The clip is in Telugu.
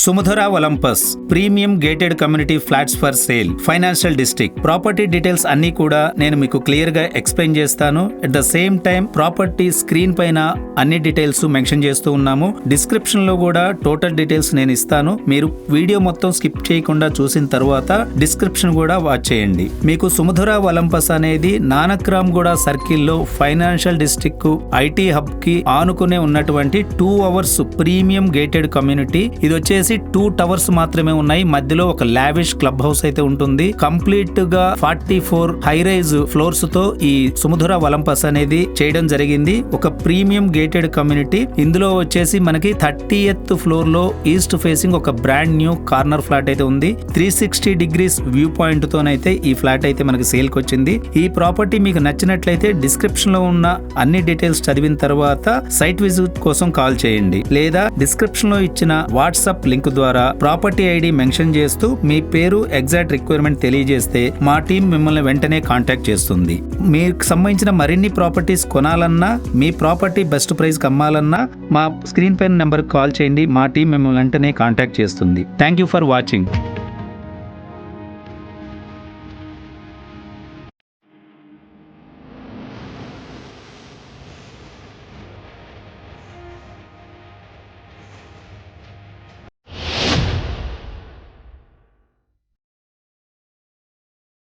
సుమధుర Olympus premium gated community flats for sale, financial district. Property details అన్ని కూడా నేను మీకు క్లియర్ గా ఎక్స్ప్లెయిన్ చేస్తాను. At the same time property screen పైన అన్ని డీటెయిల్స్ మెన్షన్ చేస్తూ ఉన్నాము. డిస్క్రిప్షన్ లో కూడా టోటల్ డీటెయిల్స్ నేను ఇస్తాను. మీరు వీడియో మొత్తం స్కిప్ చేయకుండా చూసిన తర్వాత డిస్క్రిప్షన్ కూడా వాచ్ చేయండి. మీకు సుమధుర ఒలంపస్ అనేది నానక్రామ్గూడ సర్కిల్లో ఫైనాన్షియల్ డిస్ట్రిక్ట్ ఐటీ హబ్ కి ఆనుకునే ఉన్నటువంటి 2 hours ప్రీమియం గేటెడ్ కమ్యూనిటీ. ఇది వచ్చేసి 2 towers మాత్రమే ఉన్నాయి. మధ్యలో ఒక లావిష్ క్లబ్ హౌస్ అయితే ఉంటుంది. కంప్లీట్ గా 44 హై రైజ్ ఫ్లోర్స్ తో ఈ సుమధుర ఒలంపస్ అనేది చేయడం జరిగింది. ఒక ప్రీమియం గేటెడ్ కమ్యూనిటీ. ఇందులో వచ్చేసి మనకి 30th ఫ్లోర్ లో ఈస్ట్ ఫేసింగ్ ఒక బ్రాండ్ న్యూ కార్నర్ ఫ్లాట్ అయితే ఉంది. 360 degrees వ్యూ పాయింట్ తోనైతే ఈ ఫ్లాట్ అయితే మనకి సేల్ కి వచ్చింది. ఈ ప్రాపర్టీ మీకు నచ్చినట్లయితే డిస్క్రిప్షన్ లో ఉన్న అన్ని డీటెయిల్స్ చదివిన తర్వాత సైట్ విజిట్ కోసం కాల్ చేయండి, లేదా డిస్క్రిప్షన్ లో ఇచ్చిన వాట్సాప్ లింక్ ద్వారా ప్రాపర్టీ ఐడి మెన్షన్ చేస్తూ మీ పేరు, ఎగ్జాక్ట్ రిక్వైర్మెంట్ తెలియజేస్తే మా టీం మిమ్మల్ని వెంటనే కాంటాక్ట్ చేస్తుంది. మీకు సంబంధించిన మరిన్ని ప్రాపర్టీస్ కొనాలన్నా, మీ ప్రాపర్టీ బెస్ట్ ప్రైస్ అమ్మాలన్నా మా స్క్రీన్ పైన నెంబర్ కాల్ చేయండి. మా టీం మిమ్మల్ని వెంటనే కాంటాక్ట్ చేస్తుంది. Thank you for watching.